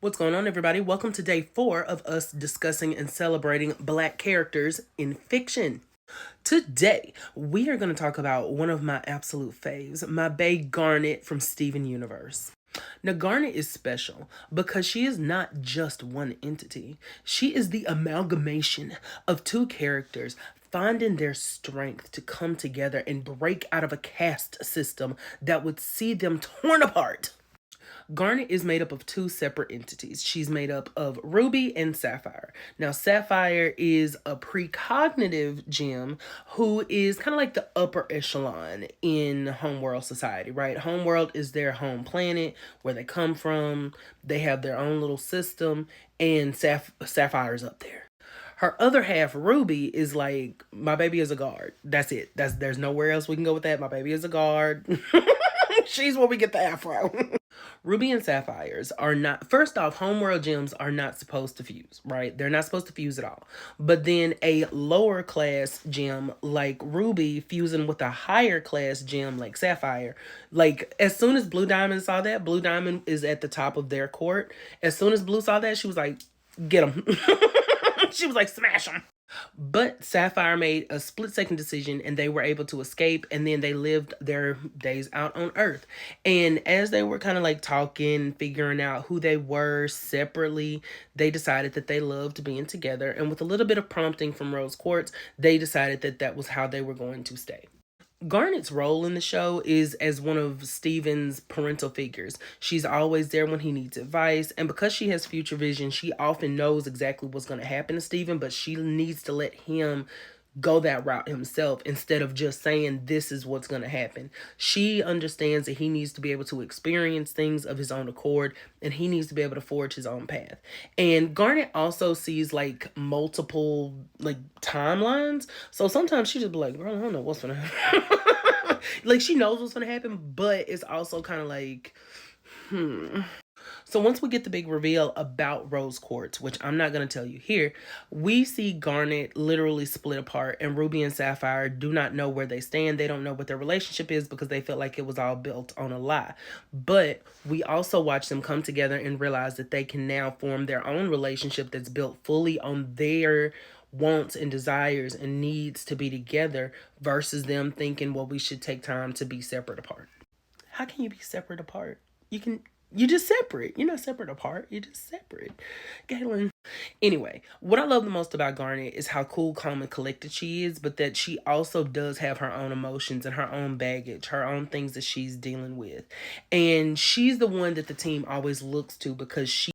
What's going on, everybody? Welcome to day 4 of us discussing and celebrating Black characters in fiction. Today, we are going to talk about one of my absolute faves, my bae Garnet from Steven Universe. Now, Garnet is special because she is not just one entity. She is the amalgamation of two characters finding their strength to come together and break out of a caste system that would see them torn apart. Garnet is made up of two separate entities. She's made up of Ruby and Sapphire. Now, Sapphire is a precognitive gem who is kind of like the upper echelon in Homeworld society, right? Homeworld is their home planet where they come from. They have their own little system, and Sapphire's up there. Her other half, Ruby, is like, my baby is a guard. That's it. There's nowhere else we can go with that. My baby is a guard. She's where we get the afro. Ruby and Sapphires are not, first off, Homeworld gems are not supposed to fuse, right? They're not supposed to fuse at all. But then a lower class gem like Ruby fusing with a higher class gem like Sapphire, like as soon as Blue Diamond saw that, Blue Diamond is at the top of their court. As soon as Blue saw that, she was like, get him. She was like, smash him. But Sapphire made a split-second decision and they were able to escape, and then they lived their days out on Earth. And as they were kind of like talking, figuring out who they were separately, they decided that they loved being together. And with a little bit of prompting from Rose Quartz, they decided that that was how they were going to stay. Garnet's role in the show is as one of Steven's parental figures. She's always there when he needs advice, and because she has future vision, she often knows exactly what's going to happen to Steven, but she needs to let him go that route himself instead of just saying this is what's going to happen. She understands that he needs to be able to experience things of his own accord, and he needs to be able to forge his own path. And Garnet also sees like multiple like timelines, so sometimes she just be like, girl, I don't know what's gonna happen. Like she knows what's gonna happen, but it's also kind of like so once we get the big reveal about Rose Quartz, which I'm not going to tell you here, we see Garnet literally split apart, and Ruby and Sapphire do not know where they stand. They don't know what their relationship is because they felt like it was all built on a lie. But we also watch them come together and realize that they can now form their own relationship that's built fully on their wants and desires and needs to be together versus them thinking, well, we should take time to be separate apart. How can you be separate apart? You're just separate. You're not separate apart. You're just separate. Galen. Anyway, what I love the most about Garnet is how cool, calm, and collected she is, but that she also does have her own emotions and her own baggage, her own things that she's dealing with. And she's the one that the team always looks to because she